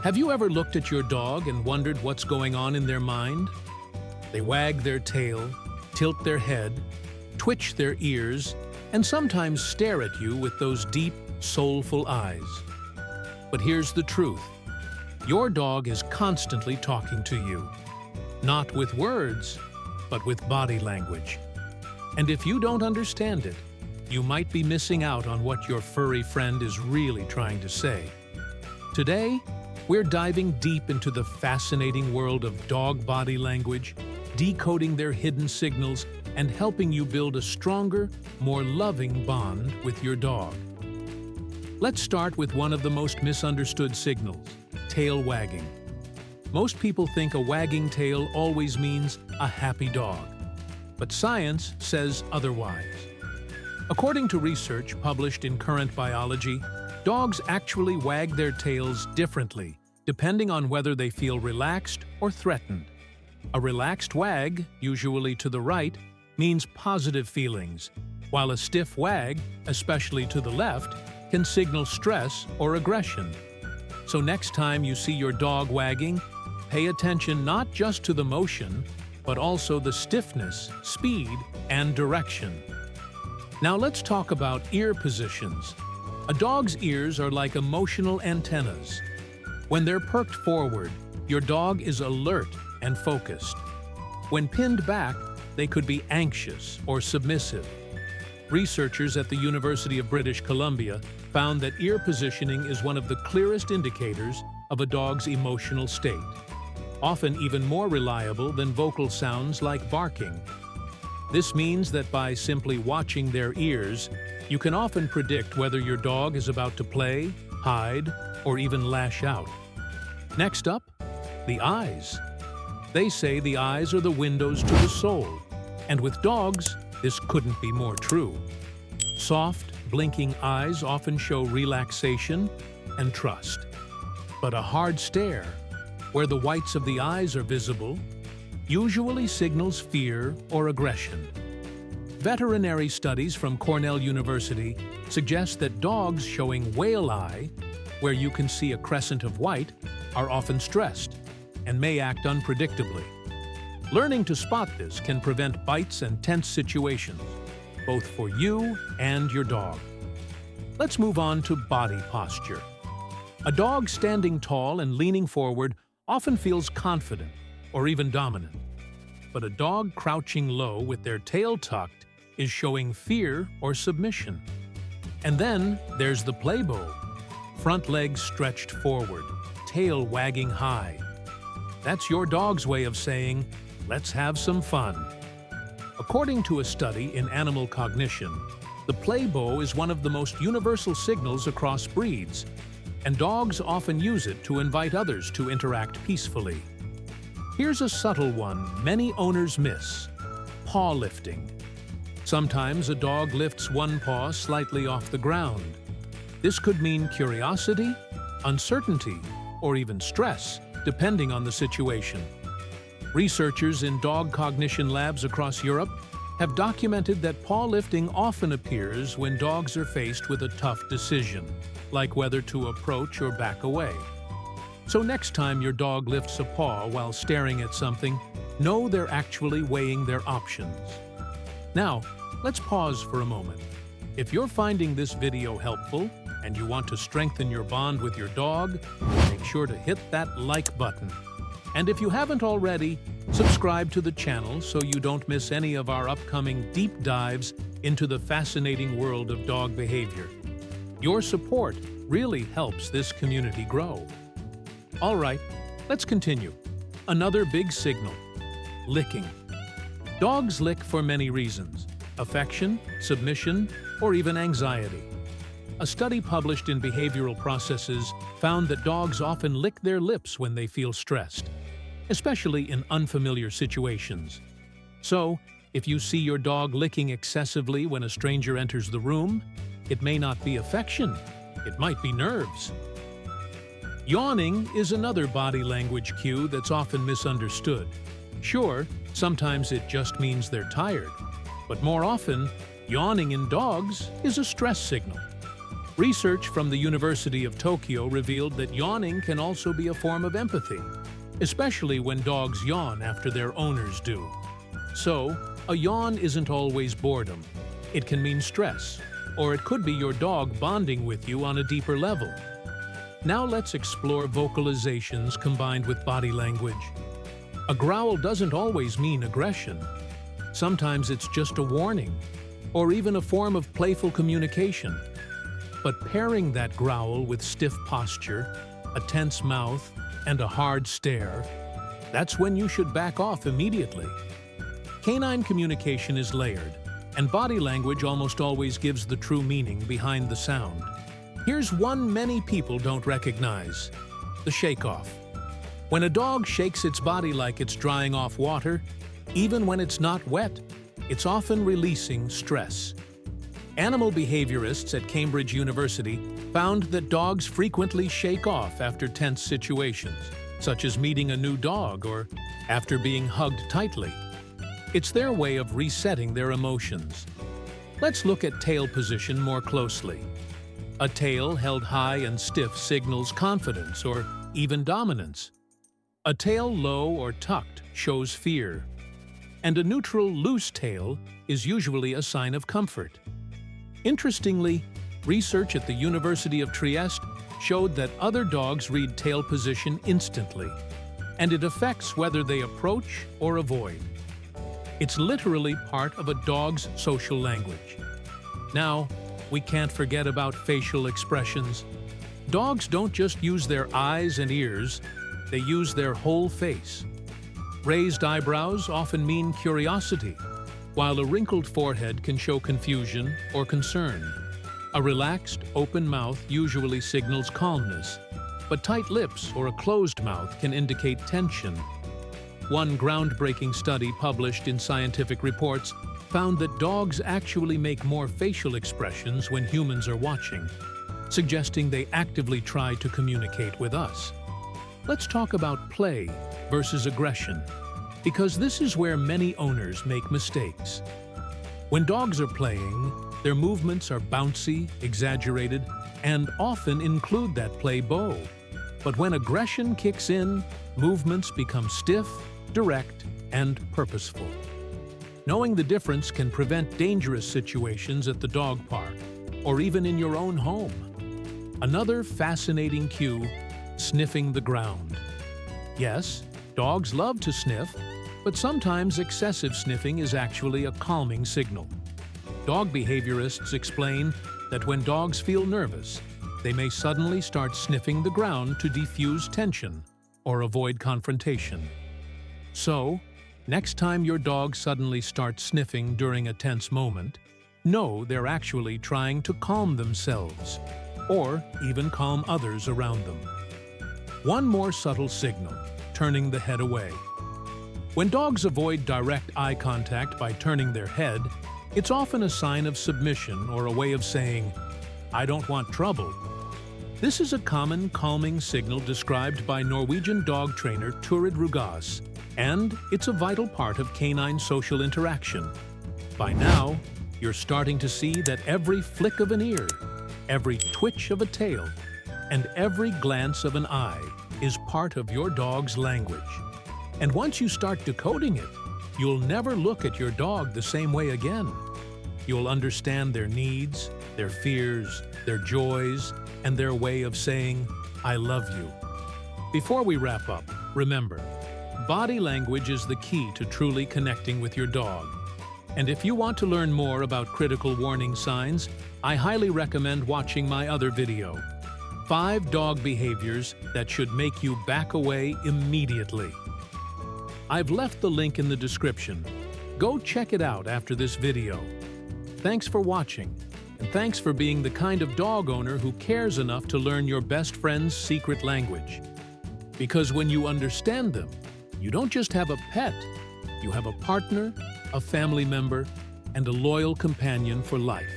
Have you ever looked at your dog and wondered what's going on in their mind? They wag their tail, tilt their head, twitch their ears, and sometimes stare at you with those deep, soulful eyes. But here's the truth. Your dog is constantly talking to you. Not with words, but with body language. And if you don't understand it, you might be missing out on what your furry friend is really trying to say. Today, we're diving deep into the fascinating world of dog body language, decoding their hidden signals, and helping you build a stronger, more loving bond with your dog. Let's start with one of the most misunderstood signals, tail wagging. Most people think a wagging tail always means a happy dog, but science says otherwise. According to research published in Current Biology, dogs actually wag their tails differently, depending on whether they feel relaxed or threatened. A relaxed wag, usually to the right, means positive feelings, while a stiff wag, especially to the left, can signal stress or aggression. So next time you see your dog wagging, pay attention not just to the motion, but also the stiffness, speed, and direction. Now let's talk about ear positions. A dog's ears are like emotional antennas. When they're perked forward, your dog is alert and focused. When pinned back, they could be anxious or submissive. Researchers at the University of British Columbia found that ear positioning is one of the clearest indicators of a dog's emotional state, often even more reliable than vocal sounds like barking. This means that by simply watching their ears, you can often predict whether your dog is about to play, hide, or even lash out. Next up, the eyes. They say the eyes are the windows to the soul, and with dogs, this couldn't be more true. Soft, blinking eyes often show relaxation and trust. But a hard stare, where the whites of the eyes are visible, usually signals fear or aggression. Veterinary studies from Cornell University suggest that dogs showing whale eye, where you can see a crescent of white, are often stressed and may act unpredictably. Learning to spot this can prevent bites and tense situations, both for you and your dog. Let's move on to body posture. A dog standing tall and leaning forward often feels confident or even dominant. But a dog crouching low with their tail tucked is showing fear or submission. And then there's the play bow. Front legs stretched forward, tail wagging high. That's your dog's way of saying, "Let's have some fun." According to a study in animal cognition, the play bow is one of the most universal signals across breeds, and dogs often use it to invite others to interact peacefully. Here's a subtle one many owners miss: paw lifting. Sometimes a dog lifts one paw slightly off the ground. This could mean curiosity, uncertainty, or even stress, depending on the situation. Researchers in dog cognition labs across Europe have documented that paw lifting often appears when dogs are faced with a tough decision, like whether to approach or back away. So next time your dog lifts a paw while staring at something, know they're actually weighing their options. Now, let's pause for a moment. If you're finding this video helpful and you want to strengthen your bond with your dog, make sure to hit that like button. And if you haven't already, subscribe to the channel so you don't miss any of our upcoming deep dives into the fascinating world of dog behavior. Your support really helps this community grow. All right, let's continue. Another big signal: licking. Dogs lick for many reasons: affection, submission, or even anxiety. A study published in Behavioral Processes found that dogs often lick their lips when they feel stressed, especially in unfamiliar situations. So, if you see your dog licking excessively when a stranger enters the room, it may not be affection, it might be nerves. Yawning is another body language cue that's often misunderstood. Sure, sometimes it just means they're tired, but more often, yawning in dogs is a stress signal. Research from the University of Tokyo revealed that yawning can also be a form of empathy, especially when dogs yawn after their owners do. So, a yawn isn't always boredom. It can mean stress, or it could be your dog bonding with you on a deeper level. Now let's explore vocalizations combined with body language. A growl doesn't always mean aggression. Sometimes it's just a warning, or even a form of playful communication. But pairing that growl with stiff posture, a tense mouth, and a hard stare, that's when you should back off immediately. Canine communication is layered, and body language almost always gives the true meaning behind the sound. Here's one many people don't recognize: the shake-off. When a dog shakes its body like it's drying off water, even when it's not wet, it's often releasing stress. Animal behaviorists at Cambridge University found that dogs frequently shake off after tense situations, such as meeting a new dog or after being hugged tightly. It's their way of resetting their emotions. Let's look at tail position more closely. A tail held high and stiff signals confidence or even dominance. A tail low or tucked shows fear. And a neutral, loose tail is usually a sign of comfort. Interestingly, research at the University of Trieste showed that other dogs read tail position instantly, and it affects whether they approach or avoid. It's literally part of a dog's social language. Now, we can't forget about facial expressions. Dogs don't just use their eyes and ears, they use their whole face. Raised eyebrows often mean curiosity, while a wrinkled forehead can show confusion or concern. A relaxed, open mouth usually signals calmness, but tight lips or a closed mouth can indicate tension. One groundbreaking study published in Scientific Reports found that dogs actually make more facial expressions when humans are watching, suggesting they actively try to communicate with us. Let's talk about play versus aggression, because this is where many owners make mistakes. When dogs are playing, their movements are bouncy, exaggerated, and often include that play bow. But when aggression kicks in, movements become stiff, direct, and purposeful. Knowing the difference can prevent dangerous situations at the dog park, or even in your own home. Another fascinating cue: sniffing the ground. Yes, dogs love to sniff, but sometimes excessive sniffing is actually a calming signal. Dog behaviorists explain that when dogs feel nervous, they may suddenly start sniffing the ground to defuse tension or avoid confrontation. So, next time your dog suddenly starts sniffing during a tense moment, know they're actually trying to calm themselves, or even calm others around them. One more subtle signal: turning the head away. When dogs avoid direct eye contact by turning their head, it's often a sign of submission or a way of saying, "I don't want trouble." This is a common calming signal described by Norwegian dog trainer Turid Rugas, and it's a vital part of canine social interaction. By now, you're starting to see that every flick of an ear, every twitch of a tail, and every glance of an eye is part of your dog's language. And once you start decoding it, you'll never look at your dog the same way again. You'll understand their needs, their fears, their joys, and their way of saying, "I love you." Before we wrap up, remember, body language is the key to truly connecting with your dog. And if you want to learn more about critical warning signs, I highly recommend watching my other video, 5 Dog Behaviors That Should Make You Back Away Immediately. I've left the link in the description. Go check it out after this video. Thanks for watching, and thanks for being the kind of dog owner who cares enough to learn your best friend's secret language. Because when you understand them, you don't just have a pet, you have a partner, a family member, and a loyal companion for life.